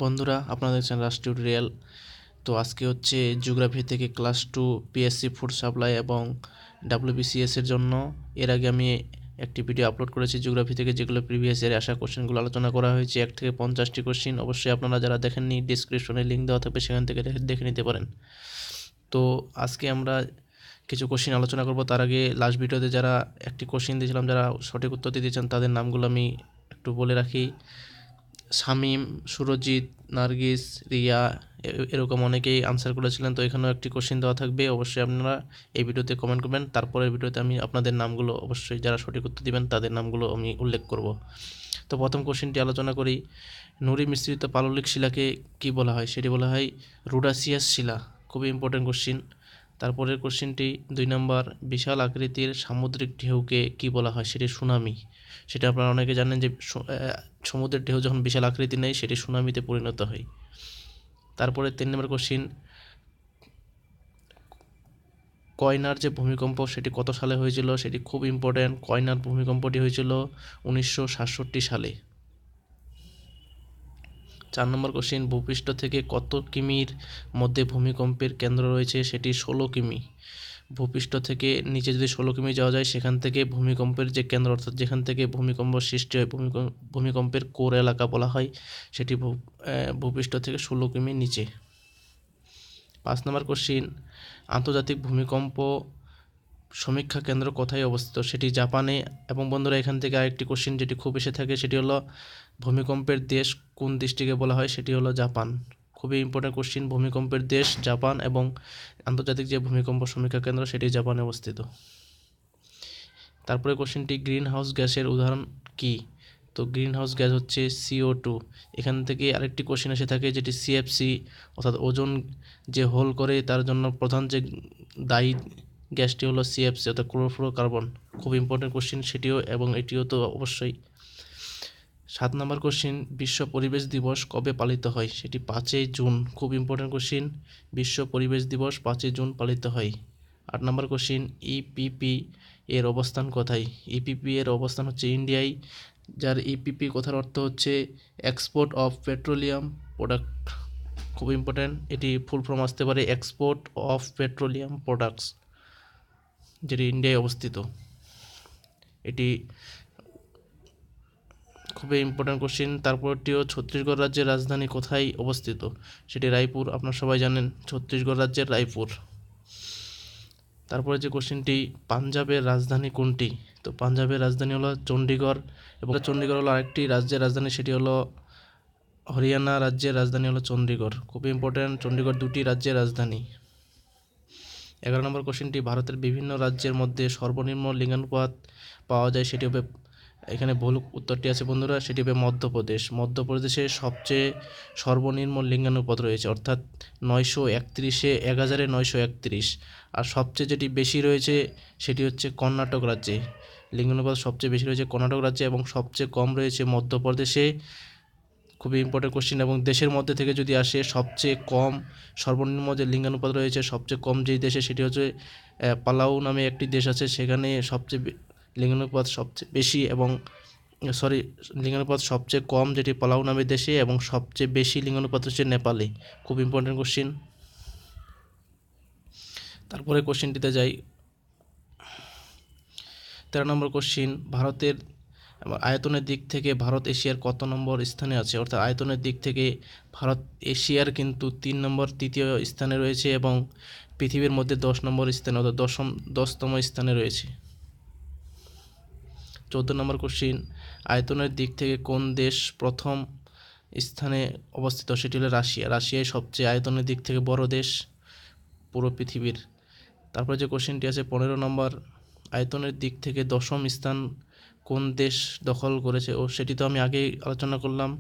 বন্ধুরা, আপনারা দেখছেন রাজ টিউটোরিয়াল। তো আজকে হচ্ছে জিওগ্রাফি থেকে ক্লাস 2 পিএসসি ফুড সাপ্লাই এবং ডাব্লিউবিসিএস এর জন্য। এর আগে আমি একটি ভিডিও আপলোড করেছি জিওগ্রাফি থেকে, যেগুলো প্রিভিয়াস ইয়ারে আসা কোশ্চেনগুলো আলোচনা করা হয়েছে। 1 থেকে 50টি কোশ্চেন। অবশ্যই আপনারা যারা দেখেননি, ডিসক্রিপশনে লিঙ্ক দেওয়া থাকবে, সেখান থেকে দেখে নিতে পারেন। তো আজকে আমরা কিছু কোশ্চেন আলোচনা করব। তার আগে লাস্ট ভিডিওতে যারা একটি কোশ্চেন দিয়েছিলাম, যারা সঠিক উত্তর দিয়েছেন, তাদের নামগুলো আমি একটু বলে রাখি। শামীম, সুরজিৎ, নার্গিস, রিয়া, এরকম অনেকেই আনসার করেছিলেন। তো এখানেও একটি কোশ্চেন দেওয়া থাকবে, অবশ্যই আপনারা এই ভিডিওতে কমেন্ট করবেন। তারপরের ভিডিওতে আমি আপনাদের নামগুলো, অবশ্যই যারা সঠিক উত্তর দিবেন তাদের নামগুলো আমি উল্লেখ করব। তো প্রথম কোশ্চেনটি আলোচনা করি। নুড়ি মিশ্রিত পাললিক শিলাকে কি বলা হয়? সেটি বলা হয় রুডাসিয়াস শিলা। খুবই ইম্পর্টেন্ট কোশ্চেন। তারপরের কোশ্চেনটি 2 নম্বর, বিশাল আকৃতির সামুদ্রিক ঢেউকে কি বলা হয়? সেটি সুনামি। সেটা আপনারা অনেকে জানেন যে সমুদ্রের ঢেউ যখন বিশাল আকৃতি নেয়, সেটি সুনামিতে পরিণত হয়। তারপরে 3 নম্বর কোশ্চেন, কয়নার যে ভূমিকম্প, সেটি কত সালে হয়েছিল? সেটি খুব ইম্পর্টেন্ট। কয়নার ভূমিকম্পটি হয়েছিল 1967 সালে। 4 নম্বর কোশ্চেন, ভূপৃষ্ঠ থেকে কত কিমির মধ্যে ভূমিকম্পের কেন্দ্র রয়েছে? সেটি 16 কিমি। ভূপৃষ্ঠ থেকে নিচে যদি 16 কিমি যাওয়া যায়, সেখান থেকে ভূমিকম্পের যে কেন্দ্র, অর্থাৎ যেখান থেকে ভূমিকম্প সৃষ্টি হয়, ভূমিকম্পের কোর এলাকা বলা হয়, সেটি ভূপৃষ্ঠ থেকে 16 কিমি নিচে। 5 নম্বর কোশ্চিন, আন্তর্জাতিক ভূমিকম্প সমীক্ষা কেন্দ্র কোথায় অবস্থিত? সেটি জাপানে। এবং বন্ধুরা, এখান থেকে আরেকটি কোশ্চিন যেটি খুব এসে থাকে, সেটি হলো ভূমিকম্পের দেশ কোন দেশটিকে বলা হয়? সেটি হলো জাপান। খুবই ইম্পর্টেন্ট কোশ্চিন। ভূমিকম্পের দেশ জাপান এবং আন্তর্জাতিক যে ভূমিকম্প সমীক্ষা কেন্দ্র, সেটি জাপানে অবস্থিত। তারপরে কোশ্চেনটি, গ্রিন হাউস গ্যাসের উদাহরণ কি? তো গ্রিন হাউস গ্যাস হচ্ছে CO2। এখান থেকে আরেকটি কোশ্চেন এসে থাকে, যেটি CFC, অর্থাৎ ওজোন যে হোল করে, তার জন্য প্রধান যে দায়ী গ্যাসটি হলো CFC, অর্থাৎ ক্লোরোফ্লোরোকার্বন। খুব ইম্পর্টেন্ট কোশ্চেন সেটিও, এবং এটিও তো অবশ্যই। 7 নম্বর কোশ্চিন, বিশ্ব পরিবেশ দিবস কবে পালিত হয়? সেটি 5ই জুন। খুব ইম্পর্টেন্ট কোশ্চিন। বিশ্ব পরিবেশ দিবস 5ই জুন পালিত হয়। 8 নম্বর কোশ্চিন, EPP এর অবস্থান কোথায়? EPP এর অবস্থান হচ্ছে ইন্ডিয়ায়, যার EPP কথার অর্থ হচ্ছে এক্সপোর্ট অফ পেট্রোলিয়াম প্রোডাক্ট। খুব ইম্পর্টেন্ট। এটি ফুল ফর্ম আসতে পারে এক্সপোর্ট অফ পেট্রোলিয়াম প্রোডাক্টস, যেটি ইন্ডিয়ায় অবস্থিত। এটি খুবই ইম্পর্টেন্ট কোশ্চিন। তারপরটিও, ছত্তিশগড় রাজ্যের রাজধানী কোথায় অবস্থিত? সেটি রায়পুর। আপনারা সবাই জানেন ছত্তিশগড় রাজ্যের রায়পুর। তারপরে যে কোশ্চিনটি, পাঞ্জাবের রাজধানী কোনটি? তো পাঞ্জাবের রাজধানী হলো চণ্ডীগড়। এবং চণ্ডীগড় হলো আরেকটি রাজ্যের রাজধানী, সেটি হলো হরিয়ানা রাজ্যের রাজধানী হলো চণ্ডীগড়। খুবই ইম্পর্টেন্ট। চণ্ডীগড় 2টি রাজ্যের রাজধানী। 11 নম্বর কোশ্চিনটি, ভারতের বিভিন্ন রাজ্যের মধ্যে সর্বনিম্ন লিঙ্গানুপাত পাওয়া যায়, সেটি হবে, এখানে ভুল উত্তরটি আছে বন্ধুরা, সেটি হবে মধ্যপ্রদেশ। মধ্যপ্রদেশে সবচেয়ে সর্বনিম্ন লিঙ্গানুপাত রয়েছে, অর্থাৎ 931-এ 1931। আর সবচেয়ে যেটি বেশি রয়েছে, সেটি হচ্ছে কর্ণাটক রাজ্যে। লিঙ্গানুপাত সবচেয়ে বেশি রয়েছে কর্ণাটক রাজ্যে, এবং সবচেয়ে কম রয়েছে মধ্যপ্রদেশে। খুবই ইম্পর্টেন্ট কোশ্চেন। এবং দেশের মধ্যে থেকে যদি আসে, সবচেয়ে কম সর্বনিম্ন যে লিঙ্গানুপাত রয়েছে, সবচেয়ে কম যেই দেশে, সেটি হচ্ছে পালাউ নামে একটি দেশ আছে, সেখানে সবচেয়ে লিঙ্গানুপাত সবচেয়ে বেশি, এবং লিঙ্গানুপাত সবচেয়ে কম যেটি পালাউ নামের দেশে, এবং সবচেয়ে বেশি লিঙ্গানুপাত হচ্ছে নেপালে। খুব ইম্পর্টেন্ট কোশ্চেন। তারপরে কোশ্চেনটিতে যাই। 13 নম্বর কোশ্চেন, ভারতের আয়তনের দিক থেকে ভারত এশিয়ার কত নম্বর স্থানে আছে? অর্থাৎ আয়তনের দিক থেকে ভারত এশিয়ার কিন্তু 3 নম্বর, 3য় স্থানে রয়েছে, এবং পৃথিবীর মধ্যে 10 নম্বর স্থানে, অর্থাৎ 10তম স্থানে রয়েছে। 14 নম্বর কোশ্চিন, আয়তনের দিক থেকে কোন দেশ প্রথম স্থানে অবস্থিত? সেটি হলো রাশিয়া। রাশিয়াই সবচেয়ে আয়তনের দিক থেকে বড় দেশ পুরো পৃথিবীর। তারপরে যে কোশ্চেনটি আছে 15 নম্বর, আয়তনের দিক থেকে 10ম স্থান কোন দেশ দখল করেছে? সেটি তো আমি আগেই আলোচনা করলাম।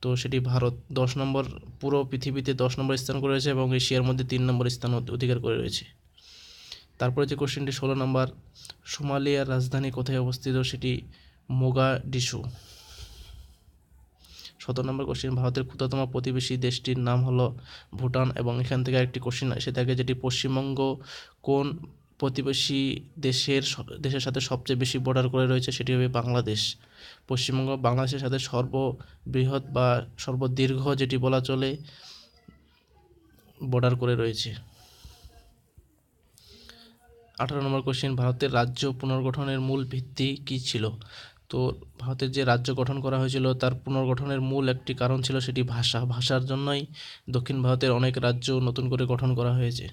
তো সেটি ভারত 10 নম্বর, পুরো পৃথিবীতে 10 নম্বর স্থান করে রয়েছে, এবং এশিয়ার মধ্যে 3 নম্বর স্থান অধিকার করে রয়েছে। তারপরে যে কোশ্চেনটি 16 নম্বর, সোমালিয়ার রাজধানী কোথায় অবস্থিত? সেটি মোগাডিশু। 17 নম্বর কোশ্চেন, ভারতের ক্ষুদ্রতম প্রতিবেশী দেশটির নাম হলো ভুটান। এবং এখান থেকে একটি কোশ্চেন এসে থাকে, যেটি পশ্চিমবঙ্গ কোন প্রতিবেশী দেশের সাথে সবচেয়ে বেশি বর্ডার করে রয়েছে সেটি হবে বাংলাদেশ। পশ্চিমবঙ্গ বাংলাদেশের সাথে সর্ববৃহৎ বা সর্বদীর্ঘ যেটি বলা চলে বর্ডার করে রয়েছে। 18 নম্বর কোশ্চেন, ভারতের রাজ্য পুনর্গঠনের মূল ভিত্তি কী ছিল? তো ভারতের যে রাজ্য গঠন করা হয়েছিল তার পুনর্গঠনের মূল একটি কারণ ছিল সেটি ভাষার জন্যই দক্ষিণ ভারতের অনেক রাজ্য নতুন করে গঠন করা হয়েছে।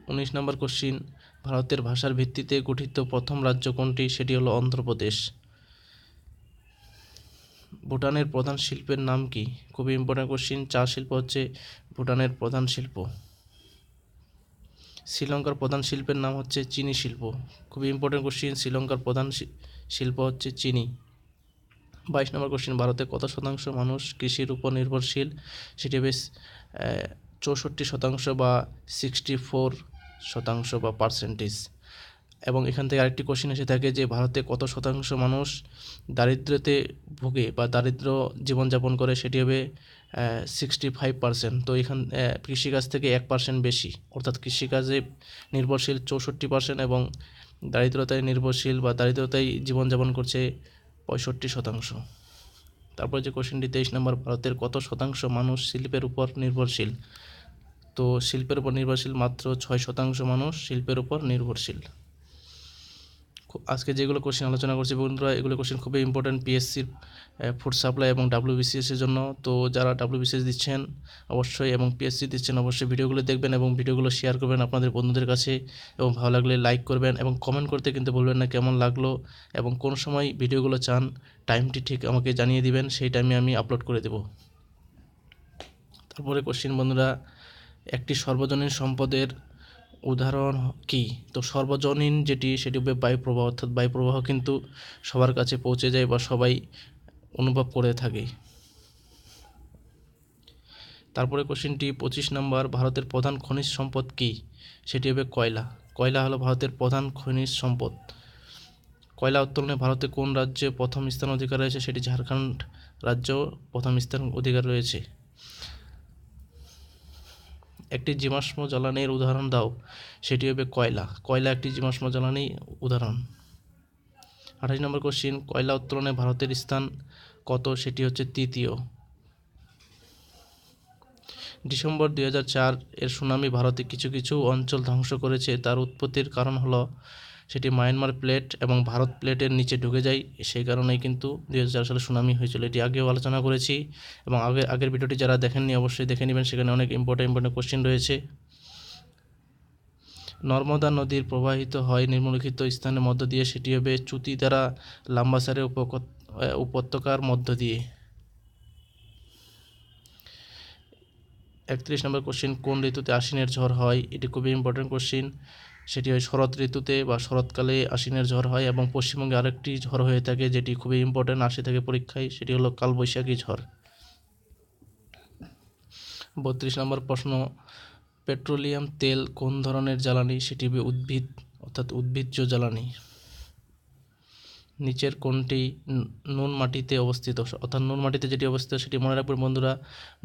19 নম্বর কোশ্চিন, ভারতের ভাষার ভিত্তিতে গঠিত প্রথম রাজ্য কোনটি? সেটি হলো অন্ধ্রপ্রদেশ। ভুটানের প্রধান শিল্পের নাম কি? খুবই ইম্পর্টেন্ট কোশ্চিন। চা শিল্প হচ্ছে ভুটানের প্রধান শিল্প। শ্রীলঙ্কার প্রধান শিল্পের নাম হচ্ছে চিনি শিল্প। খুবই ইম্পর্টেন্ট কোশ্চিন। শ্রীলঙ্কার প্রধান শিল্প হচ্ছে চিনি। 22 নম্বর কোশ্চিন, ভারতে কত শতাংশ মানুষ কৃষির উপর নির্ভরশীল? সেটি বেশ 64% বা 64% বা পার্সেন্টেজ। এবং এখান থেকে আরেকটি কোশ্চিন এসে থাকে যে ভারতে কত শতাংশ মানুষ দারিদ্র্যতে ভোগে বা দারিদ্র জীবনযাপন করে? সেটি হবে 65%। তো এখান কৃষিকাজ থেকে 1% বেশি, অর্থাৎ কৃষিকাজে নির্ভরশীল 64% এবং দারিদ্রতায় নির্ভরশীল বা দারিদ্রতায় জীবনযাপন করছে 65%। তারপর যে কোশ্চেনটি 23 নম্বর, ভারতের কত শতাংশ মানুষ শিল্পের উপর নির্ভরশীল? তো শিল্পের উপর নির্ভরশীল মাত্র 6% মানুষ শিল্পের উপর নির্ভরশীল। আজকে যেগুলো কোশ্চেন আলোচনা করছি বন্ধুরা, এগুলো কোশ্চেন খুবই ইম্পর্টেন্ট পিএসসির ফুড সাপ্লাই এবং WBCS এর জন্য। তো যারা WBCS দিচ্ছেন অবশ্যই এবং পিএসসি দিচ্ছেন অবশ্যই ভিডিওগুলো দেখবেন এবং ভিডিওগুলো শেয়ার করবেন আপনাদের বন্ধুদের কাছে, এবং ভালো লাগলে লাইক করবেন এবং কমেন্ট করতে কিন্তু ভুলবেন না কেমন লাগলো এবং কোন সময় ভিডিওগুলো চান, টাইমটি ঠিক আমাকে জানিয়ে দিবেন, সেই টাইমে আমি আপলোড করে দেব। তারপরে কোশ্চেন বন্ধুরা, একটি সর্বজনীন সম্পদের উদাহরণ কি? তো সর্বজনীন সেটি হবে বায়ুপ্রবাহ, অর্থাৎ বায়ুপ্রবাহ কিন্তু সবার কাছে পৌঁছে যায় বা সবাই অনুভব করে থাকে। তারপরে কোশ্চেনটি 25 নম্বর, ভারতের প্রধান খনিজ সম্পদ কি? সেটি হবে কয়লা। কয়লা হলো ভারতের প্রধান খনিজ সম্পদ। কয়লা উত্তোলনে ভারতে কোন রাজ্যে প্রথম স্থান অধিকার রয়েছে? সেটি ঝাড়খণ্ড রাজ্য প্রথম স্থান অধিকার রয়েছে। একটি জীবাশ্ম জ্বালানির উদাহরণ দাও। সেটি হবে কয়লা। কয়লা একটি জীবাশ্ম জ্বালানি উদাহরণ। 28 নম্বর কোশ্চিন, কয়লা উত্তোলনে ভারতের স্থান কত? সেটি হচ্ছে তৃতীয়। ডিসেম্বর 2004 এর সুনামি ভারতে কিছু কিছু অঞ্চল ধ্বংস করেছে, তার উৎপত্তির কারণ হলো সেটি মায়ানমার প্লেট এবং ভারত প্লেটের নিচে ঢুকে যায়, সেই কারণেই কিন্তু 2004 সালে সুনামি হয়েছিল। এটি আগেও আলোচনা করেছি এবং আগের ভিডিওটি যারা দেখেননি অবশ্যই দেখে নেবেন, সেখানে অনেক ইম্পর্টেন্ট কোশ্চেন রয়েছে। নর্মদা নদীর প্রবাহিত হয় নিম্নলিখিত স্থানের মধ্য দিয়ে, সেটি হবে চুতি দ্বারা লাম্বাসারে উপত্যকার মধ্য দিয়ে। 31 নম্বর কোশ্চেন, কোন ঋতুতে আশ্বিনের ঝড় হয়? এটি খুবই ইম্পর্টেন্ট কোশ্চেন। সেটি হয় শরৎ ঋতুতে বা শরৎকালে আশ্বিনের ঝড় হয়। এবং পশ্চিমবঙ্গে আরেকটি ঝড় হয়ে থাকে যেটি খুবই ইম্পর্টেন্ট, আসে থাকে পরীক্ষায়, সেটি হলো কালবৈশাখী ঝড়। 32 নম্বর প্রশ্ন, পেট্রোলিয়াম তেল কোন ধরনের জ্বালানি? সেটি হবে উদ্ভিদ অর্থাৎ উদ্ভিজ্জ জ্বালানি। নিচের কোনটি নুন মাটিতে অবস্থিত? অর্থাৎ নুন মাটিতে যেটি অবস্থিত সেটি মনে রাখবেন বন্ধুরা,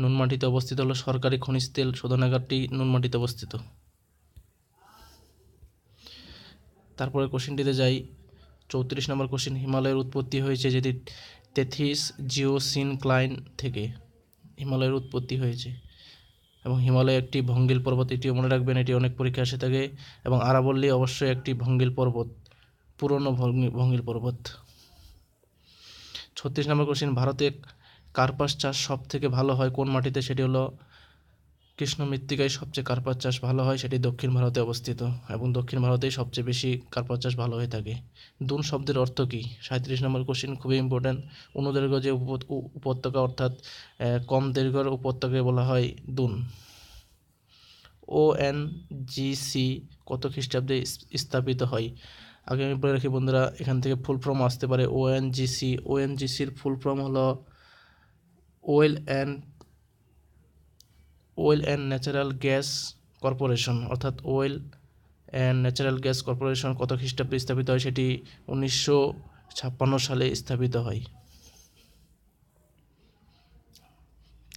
নুন মাটিতে অবস্থিত হলো সরকারি খনিজ তেল শোধনাগারটি নুন মাটিতে অবস্থিত। তারপরে কোশ্চেনটিতে যাই। 34 নম্বর কোশ্চেন, হিমালয়ের উৎপত্তি হয়েছে যেটি তেথিস জিওসিনক্লাইন থেকে। হিমালয়ের উৎপত্তি হয়েছে এবং হিমালয় একটি ভঙ্গিল পর্বত, এটিও মনে রাখবেন, এটি অনেক পরীক্ষা এসে থাকে। এবং আরাবল্লী অবশ্যই একটি ভঙ্গিল পর্বত, পুরনো ভঙ্গিল পর্বত। 36 নম্বর কোশ্চেন, ভারতে কার্পাস চাষ সব থেকে ভালো হয় কোন মাটিতে? সেটি হলো কৃষ্ণ মৃত্তিকায় সবচেয়ে কার্পাস চাষ ভালো হয়, সেটি দক্ষিণ ভারতে অবস্থিত এবং দক্ষিণ ভারতেই সবচেয়ে বেশি কার্পাস চাষ ভালো হয়ে থাকে। দুন শব্দের অর্থ কী? 37 নম্বর কোশ্চেন, খুবই ইম্পর্টেন্ট। অনুদৈর্ঘ্য যে উপত্যকা অর্থাৎ কম দৈর্ঘ্যের উপত্যকাকে বলা হয় দুন। ONGC কত খ্রিস্টাব্দে স্থাপিত হয়? আগে আমি বলে রাখি বন্ধুরা, এখান থেকে ফুল ফর্ম আসতে পারে ONGC। ONGCর ফুল ফর্ম হলো oil and natural gas corporation, অর্থাৎ oil and natural gas corporation কত খ্রিস্টাব্দে স্থাপিত হয়? সেটি 1956 সালে স্থাপিত হয়।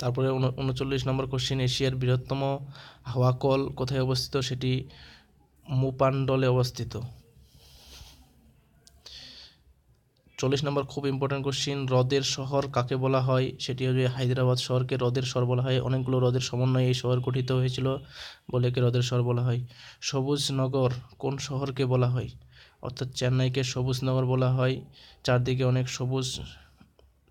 তারপরে 39 নম্বর কোশ্চেন, এশিয়ার বৃহত্তম হাওয়া কল কোথায় অবস্থিত? সেটি মুপান্ডলে অবস্থিত। 40 নম্বর খুব ইম্পর্টেন্ট কোশ্চিন, হ্রদের শহর কাকে বলা হয়? সেটি হচ্ছে হায়দ্রাবাদ শহরকে হ্রদের শহর বলা হয়। অনেকগুলো হ্রদের সমন্বয়ে এই শহর গঠিত হয়েছিল বলে একে হ্রদের শহর বলা হয়। সবুজ নগর কোন শহরকে বলা হয়? অর্থাৎ চেন্নাইকে সবুজ নগর বলা হয়। চারদিকে অনেক সবুজ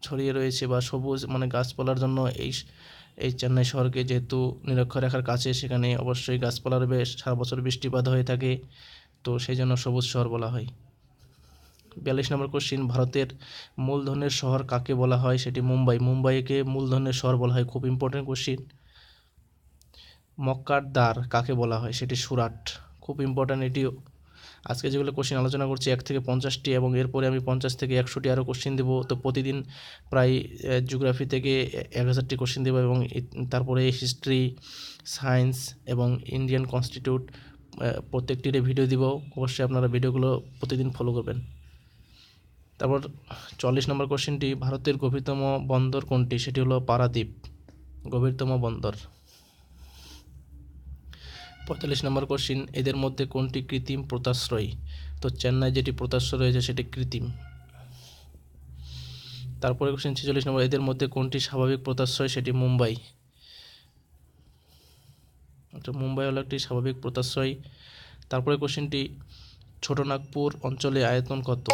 ছড়িয়ে রয়েছে বা সবুজ মানে গাছপালার জন্য এই চেন্নাই শহরকে, যেহেতু নিরক্ষরেখার কাছে, সেখানে অবশ্যই গাছপালার বেশ সারা বছর বৃষ্টিপাত হয়ে থাকে, তো সেই জন্য সবুজ শহর বলা হয়। 42 নম্বর কোশ্চিন, ভারতের মূলধনের শহর কাকে বলা হয়? সেটি মুম্বাই। মুম্বাইকে মূলধনের শহর বলা হয়। খুব ইম্পর্টেন্ট কোশ্চিন। মক্কার দ্বার কাকে বলা হয়? সেটি সুরাট। খুব ইম্পর্টেন্ট এটিও। আজকে যেগুলো কোশ্চিন আলোচনা করছি 1 থেকে 50টি, এবং এরপরে আমি 50 থেকে 100টি আরও কোশ্চিন দেবো। তো প্রতিদিন প্রায় জিওগ্রাফি থেকে 1000টি কোশ্চিন দেবো, এবং তারপরে হিস্ট্রি, সায়েন্স এবং ইন্ডিয়ান কনস্টিটিউট প্রত্যেকটির ভিডিও দিব। অবশ্যই আপনারা ভিডিওগুলো প্রতিদিন ফলো করবেন। তারপর 44 নম্বর কোশ্চেনটি, ভারতের গভীরতম বন্দর কোনটি? সেটি হলো পারাদ্বীপ, গভীরতম বন্দর। 45 নম্বর কোশ্চিন, এদের মধ্যে কোনটি কৃত্রিম পোতাশ্রয়? তো চেন্নাই যেটি পোতাশ্রয় রয়েছে সেটি কৃত্রিম। তারপরে কোশ্চেন 46 নম্বর, এদের মধ্যে কোনটি স্বাভাবিক পোতাশ্রয়? সেটি মুম্বাই। মুম্বাই হলো একটি স্বাভাবিক পোতাশ্রয়। তারপরে কোশ্চেনটি, ছোটনাগপুর অঞ্চলে আয়তন কত?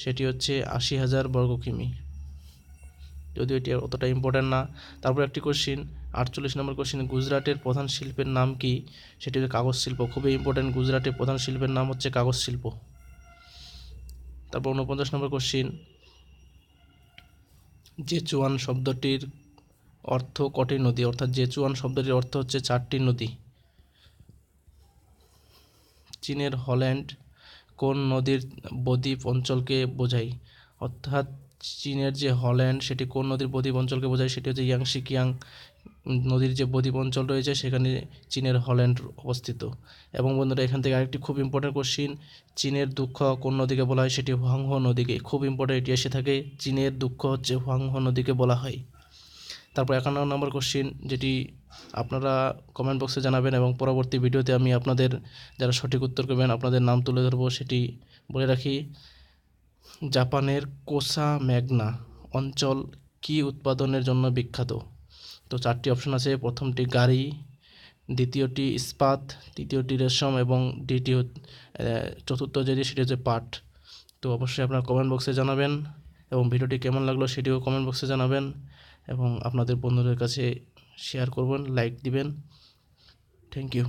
সেটি হচ্ছে 80,000 বর্গ কিমি, যদিও এটি অতটা ইম্পর্টেন্ট না। তারপর একটি কোশ্চিন 48 নম্বর কোশ্চিন, গুজরাটের প্রধান শিল্পের নাম কি? সেটি হচ্ছে কাগজ শিল্প। খুবই ইম্পর্টেন্ট, গুজরাটের প্রধান শিল্পের নাম হচ্ছে কাগজ শিল্প। তারপর 49 নম্বর কোশ্চিন, জেচুয়ান শব্দটির অর্থ কটি নদী? অর্থাৎ জেচুয়ান শব্দটির অর্থ হচ্ছে 4টি নদী। চীনের হল্যান্ড কোন নদীর বদ্বীপ অঞ্চলকে বোঝায়? অর্থাৎ চীনের যে হল্যান্ড সেটি কোন নদীর বদ্বীপ অঞ্চলকে বোঝায়? সেটি হচ্ছে ইয়াংশি কিয়াং নদীর যে বদ্বীপ অঞ্চল রয়েছে সেখানে চীনের হল্যান্ড অবস্থিত। এবং বন্ধুরা, এখান থেকে আরেকটি খুব ইম্পর্টেন্ট কোশ্চিন, চীনের দুঃখ কোন নদীকে বলা হয়? সেটি হুয়াংহো নদীকে। খুব ইম্পর্টেন্ট, এটি এসে থাকে, চীনের দুঃখ হচ্ছে হুয়াংহো নদীকে বলা হয়। তারপর 51 নম্বর কোশ্চিন, যেটি আপনারা কমেন্ট বক্সে জানাবেন, এবং পরবর্তী ভিডিওতে আমি আপনাদের যারা সঠিক উত্তর করবেন আপনাদের নাম তুলে ধরবো। সেটি বলে রাখি, জাপানের কোসা ম্যাগনা অঞ্চল কি উৎপাদনের জন্য বিখ্যাত? তো 4টি অপশন আছে। প্রথমটি গাড়ি, দ্বিতীয়টি ইস্পাত, তৃতীয়টি রেশম, এবং চতুর্থ যেটি সেটি হচ্ছে পাট। তো অবশ্যই আপনারা কমেন্ট বক্সে জানাবেন, এবং ভিডিওটি কেমন লাগলো সেটিও কমেন্ট বক্সে জানাবেন, এবং আপনাদের বন্ধুদের কাছে শেয়ার করবেন, লাইক দিবেন। Thank you.